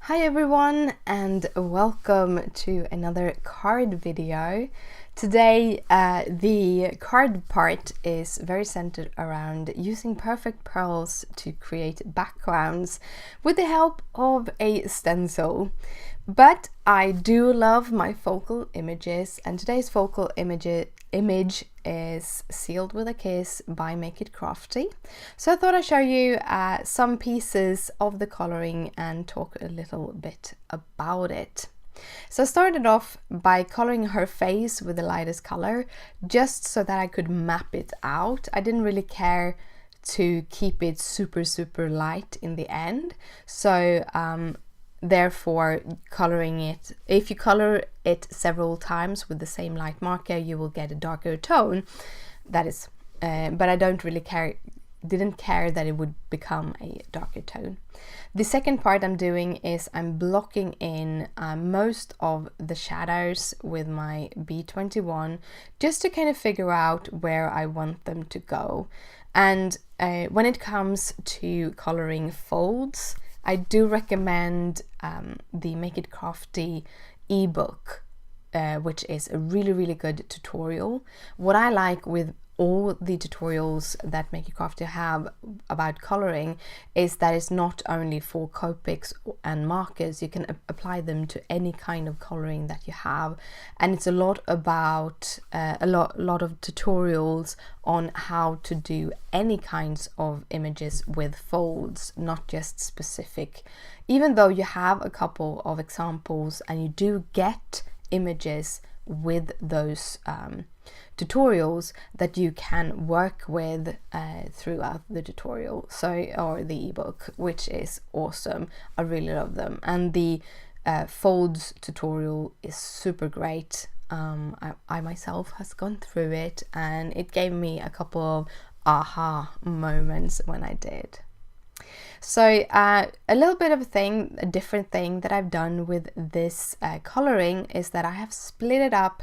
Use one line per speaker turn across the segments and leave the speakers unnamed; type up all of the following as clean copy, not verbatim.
Hi everyone, and welcome to another card video. Today the card part is very centered around using perfect pearls to create backgrounds with the help of a stencil. But I do love my focal images, and today's focal image is Sealed with a Kiss by Make It Crafty. So I thought I'd show you some pieces of the coloring and talk a little bit about it. So I started off by coloring her face with the lightest color, just so that I could map it out. I didn't really care to keep it super light in the end. So therefore, coloring it, if you color it several times with the same light marker, you will get a darker tone. That is, but I didn't care that it would become a darker tone. The second part I'm doing is I'm blocking in most of the shadows with my B21, just to kind of figure out where I want them to go. And when it comes to coloring folds, I do recommend the Make It Crafty ebook, which is a really good tutorial. What I like with all the tutorials that Make It Crafty have about coloring is that it's not only for Copics and markers. You can apply them to any kind of coloring that you have, and it's a lot about a lot of tutorials on how to do any kinds of images with folds, not just specific. Even though you have a couple of examples and you do get images with those tutorials that you can work with throughout the tutorial, or the ebook, which is awesome. I really love them, and the folds tutorial is super great. I myself has gone through it, and it gave me a couple of aha moments when I did. So a little bit of a different thing that I've done with this coloring is that I have split it up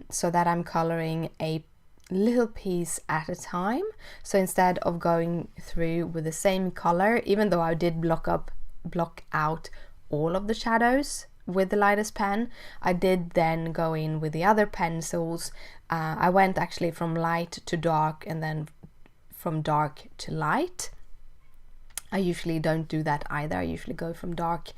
so that I'm coloring a little piece at a time. So instead of going through with the same color, even though I did block out all of the shadows with the lightest pen, I did then go in with the other pencils. I went actually from light to dark and then from dark to light. I usually don't do that either. I usually go from dark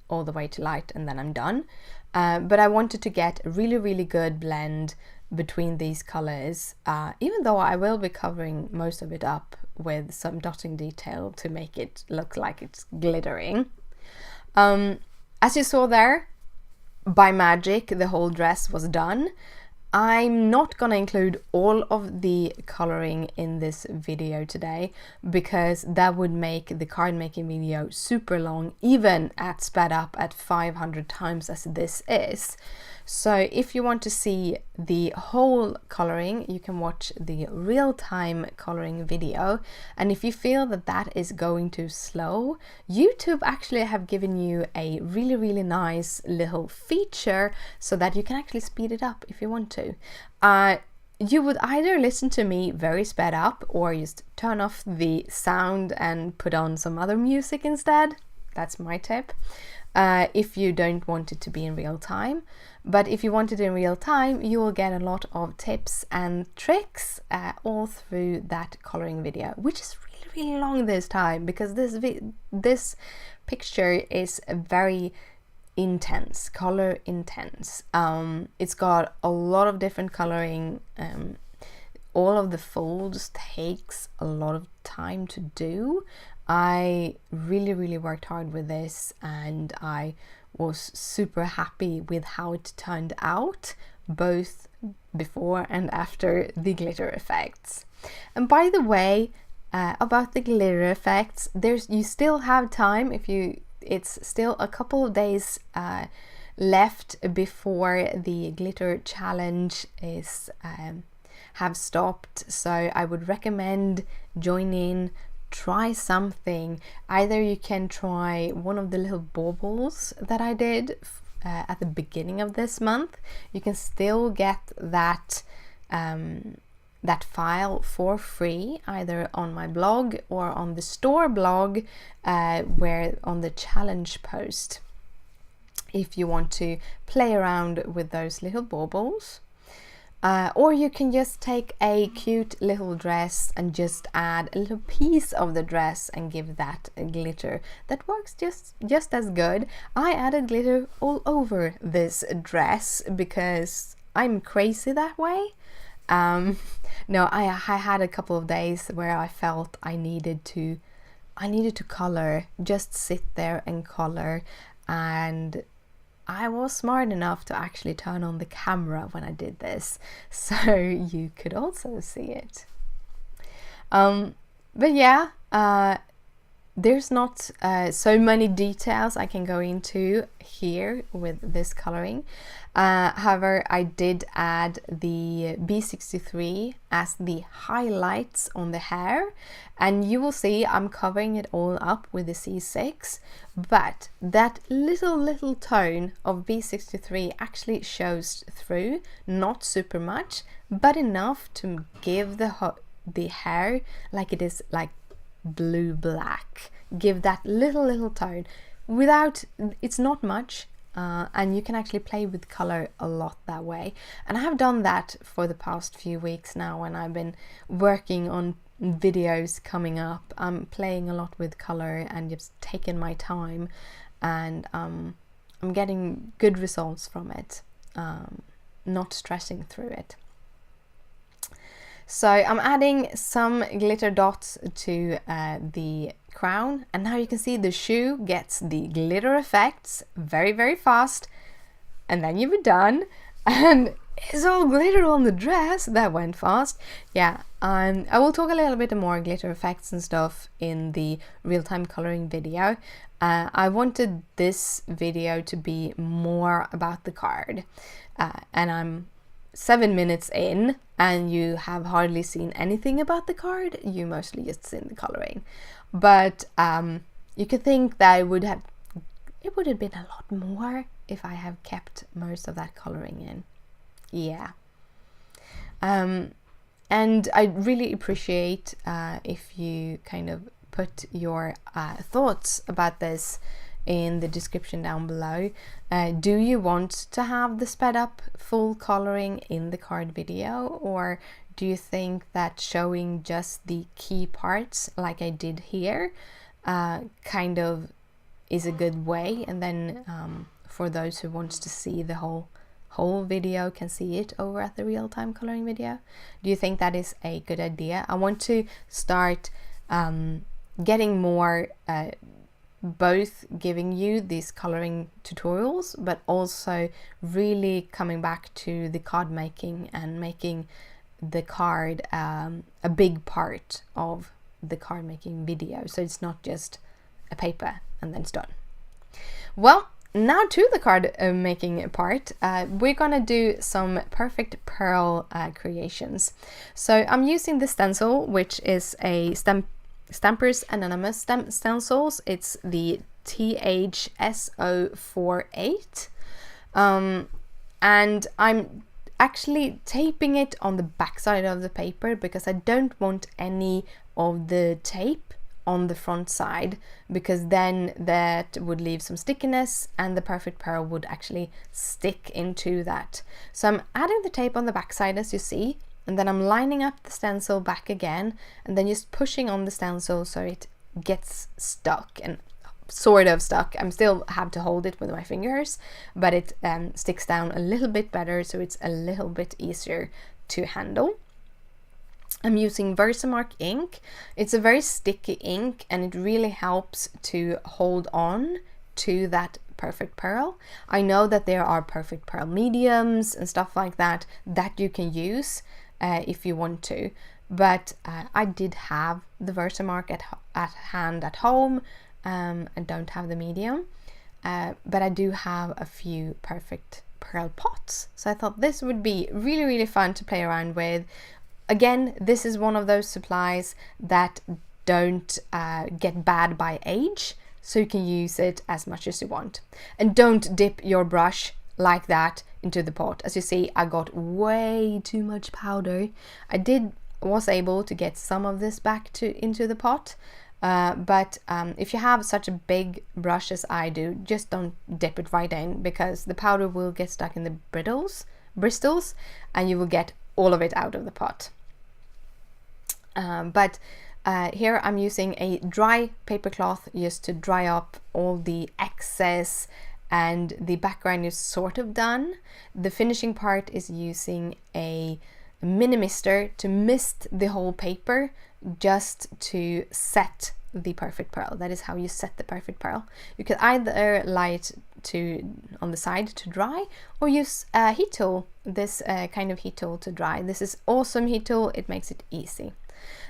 all the way to light and then I'm done. But I wanted to get a really good blend between these colors, even though I will be covering most of it up with some dotting detail to make it look like it's glittering. As you saw there, by magic, the whole dress was done. I'm not gonna include all of the coloring in this video today, because that would make the card making video super long, even at sped up at 500 times as this is. So if you want to see the whole coloring, you can watch the real-time coloring video. And if you feel that that is going too slow, YouTube actually have given you a really nice little feature so that you can actually speed it up if you want to. You would either listen to me very sped up or just turn off the sound and put on some other music instead. That's my tip. If you don't want it to be in real time. But if you want it in real time, you will get a lot of tips and tricks all through that coloring video, which is really long this time, because this picture is very intense, color intense. It's got a lot of different coloring. All of the folds takes a lot of time to do. I really worked hard with this, and I was super happy with how it turned out, both before and after the glitter effects. And by the way, about the glitter effects, you still have time. It's still a couple of days left before the glitter challenge is have stopped. So I would recommend joining. Try something. Either you can try one of the little baubles that I did at the beginning of this month. You can still get that that file for free, either on my blog or on the store blog, where on the challenge post, if you want to play around with those little baubles. Or you can just take a cute little dress and just add a little piece of the dress and give that a glitter. That works just as good. I added glitter all over this dress because I'm crazy that way. No, I had a couple of days where I felt I needed to color, just sit there and color, and I was smart enough to actually turn on the camera when I did this, so you could also see it. But yeah, there's not so many details I can go into here with this coloring. However, I did add the B63 as the highlights on the hair, and you will see I'm covering it all up with the C6, but that little tone of B63 actually shows through, not super much, but enough to give the hair like it is like blue black, give that little tone without, it's not much. And you can actually play with color a lot that way, and I have done that for the past few weeks now when I've been working on videos coming up. I'm playing a lot with color and just taking my time, and I'm getting good results from it, not stressing through it. So I'm adding some glitter dots to the crown, and now you can see the shoe gets the glitter effects very fast, and then you're done, and it's all glitter on the dress. That went fast. Yeah, I will talk a little bit more glitter effects and stuff in the real-time coloring video. I wanted this video to be more about the card, and I'm 7 minutes in and you have hardly seen anything about the card. You mostly just seen the coloring, but you could think that it would have been a lot more if I have kept most of that coloring in. Yeah. And I really appreciate if you kind of put your thoughts about this in the description down below. Do you want to have the sped up full coloring in the card video, or do you think that showing just the key parts like I did here kind of is a good way, and then for those who wants to see the whole video can see it over at the real-time coloring video? Do you think that is a good idea? I want to start getting more both giving you these coloring tutorials, but also really coming back to the card making and making the card a big part of the card making video, so it's not just a paper and then it's done. Well, now to the card making part, we're gonna do some perfect pearl creations. So I'm using the stencil, which is a Stampers Anonymous stencils. It's the THSO48, and I'm actually taping it on the back side of the paper because I don't want any of the tape on the front side, because then that would leave some stickiness and the perfect pearl would actually stick into that. So I'm adding the tape on the back side, as you see, and then I'm lining up the stencil back again, and then just pushing on the stencil so it gets stuck, and sort of stuck. I still have to hold it with my fingers, but it sticks down a little bit better, so it's a little bit easier to handle. I'm using Versamark ink. It's a very sticky ink, and it really helps to hold on to that perfect pearl. I know that there are perfect pearl mediums and stuff like that that you can use if you want to, but I did have the Versamark at hand at home. I don't have the medium, but I do have a few perfect pearl pots, so I thought this would be really fun to play around with. Again, this is one of those supplies that don't get bad by age, so you can use it as much as you want. And don't dip your brush like that into the pot. As you see, I got way too much powder. Was able to get some of this back into the pot, but if you have such a big brush as I do, just don't dip it right in, because the powder will get stuck in the bristles and you will get all of it out of the pot. But here I'm using a dry paper cloth just to dry up all the excess, and the background is sort of done. The finishing part is using a mini mister to mist the whole paper, just to set the perfect pearl. That is how you set the perfect pearl. You can either lie it on the side to dry, or use a heat tool, this kind of heat tool to dry. This is awesome heat tool, it makes it easy.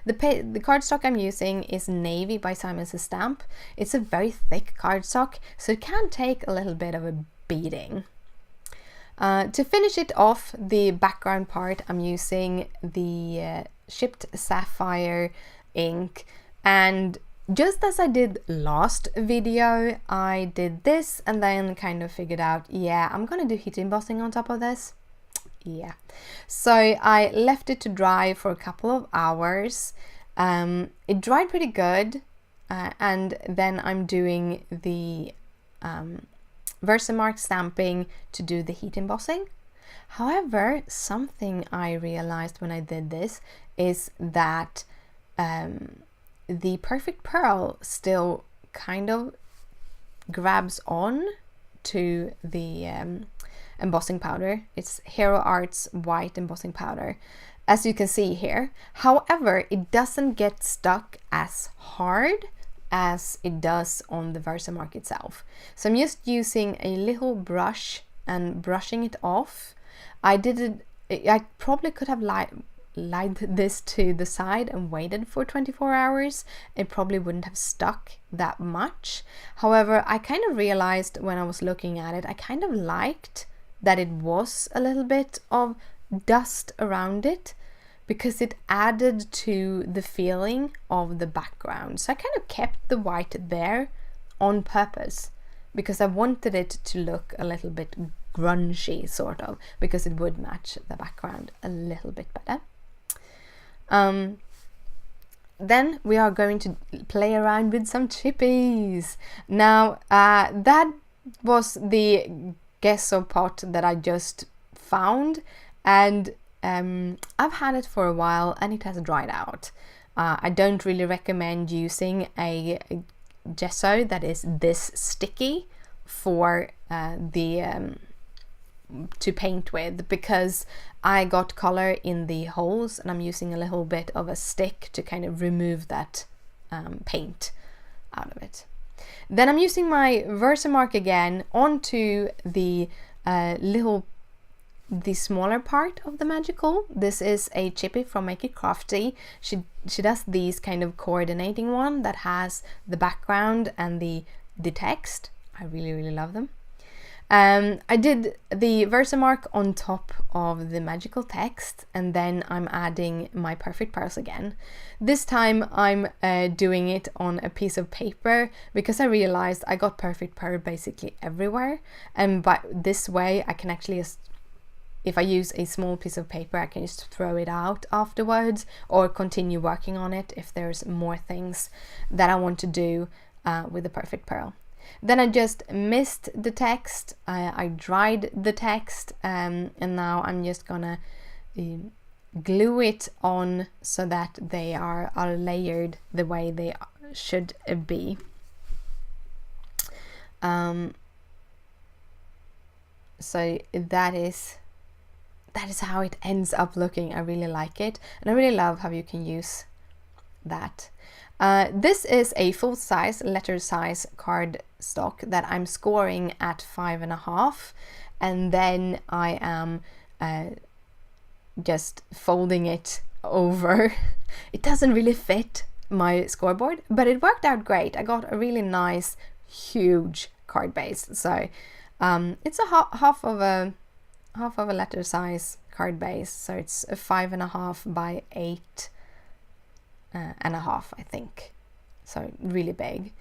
The cardstock I'm using is Navy by Simons & Stamp. It's a very thick cardstock, so it can take a little bit of a beating. To finish it off, the background part, I'm using the Shipped Sapphire ink, and just as I did last video, I did this and then kind of figured out, yeah, I'm gonna do heat embossing on top of this. Yeah, so I left it to dry for a couple of hours. It dried pretty good, and then I'm doing the Versamark stamping to do the heat embossing. However, something I realized when I did this is that the perfect pearl still kind of grabs on to the embossing powder. It's Hero Art's white embossing powder, as you can see here. However, it doesn't get stuck as hard as it does on the Versamark itself. So I'm just using a little brush and brushing it off. I probably could have laid this to the side and waited for 24 hours. It probably wouldn't have stuck that much. However, I kind of realized when I was looking at it, I kind of liked that it was a little bit of dust around it, because it added to the feeling of the background. So I kind of kept the white there on purpose, because I wanted it to look a little bit grungy, sort of, because it would match the background a little bit better. Then we are going to play around with some chippies. Now, that was the gesso pot that I just found, and I've had it for a while and it has dried out. I don't really recommend using a gesso that is this sticky for to paint with, because I got color in the holes and I'm using a little bit of a stick to kind of remove that paint out of it. Then I'm using my Versamark again onto the smaller part of the magical. This is a chippy from Make It Crafty. She does these kind of coordinating one that has the background and the text. I really love them. I did the Versamark on top of the magical text, and then I'm adding my perfect pearls again. This time I'm doing it on a piece of paper, because I realized I got perfect pearl basically everywhere, and by this way I can actually just, if I use a small piece of paper, I can just throw it out afterwards or continue working on it if there's more things that I want to do with the perfect pearl. Then I just missed the text, I dried the text, and now I'm just gonna glue it on so that they are layered the way they should be. So that is how it ends up looking. I really like it, and I really love how you can use that. This is a full-size, letter-size cardstock that I'm scoring at 5.5, and then I am just folding it over. It doesn't really fit my scoreboard, but it worked out great. I got a really nice, huge card base. So it's a half of a letter-size card base. So it's a 5.5 by 8.5, I think. So really big.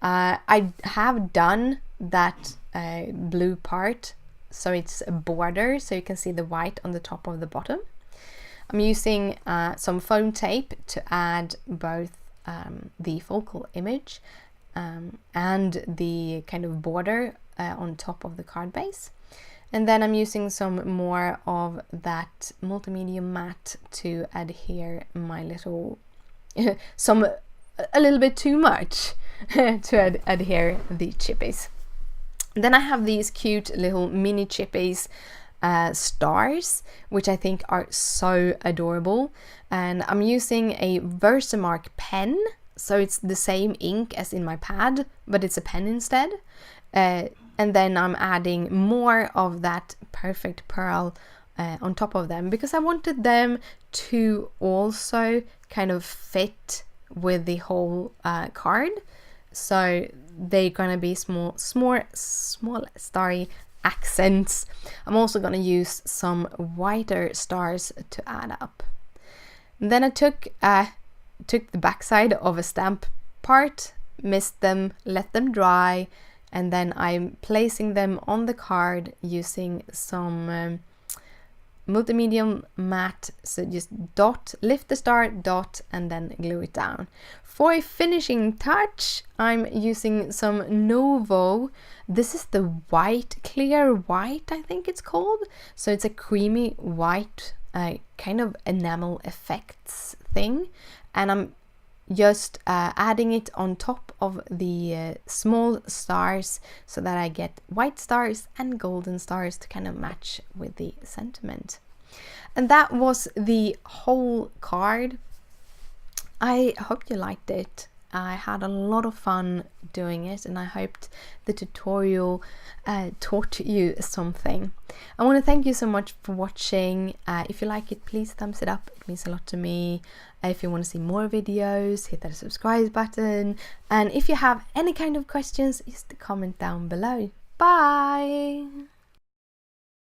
I have done that blue part so it's a border, so you can see the white on the top of the bottom. I'm using some foam tape to add both the focal image and the kind of border on top of the card base. And then I'm using some more of that multimedia matte to adhere my little, a little bit too much to adhere the chippies. Then I have these cute little mini chippies, stars, which I think are so adorable. And I'm using a Versamark pen, so it's the same ink as in my pad, but it's a pen instead. And then I'm adding more of that perfect pearl on top of them, because I wanted them to also kind of fit with the whole card. So they're gonna be small starry accents. I'm also gonna use some whiter stars to add up. And then I took the backside of a stamp part, mist them, let them dry, and then I'm placing them on the card using some multimedia matte. So just lift the star, dot, and then glue it down. For a finishing touch, I'm using some Novo. This is the white, clear white, I think it's called. So it's a creamy white, kind of enamel effects thing. And I'm just adding it on top of the small stars, so that I get white stars and golden stars to kind of match with the sentiment. And that was the whole card. I hope you liked it. I had a lot of fun doing it, and I hoped the tutorial taught you something. I want to thank you so much for watching. If you like it, please thumbs it up. It means a lot to me. If you want to see more videos, hit that subscribe button. And if you have any kind of questions, just comment down below. Bye!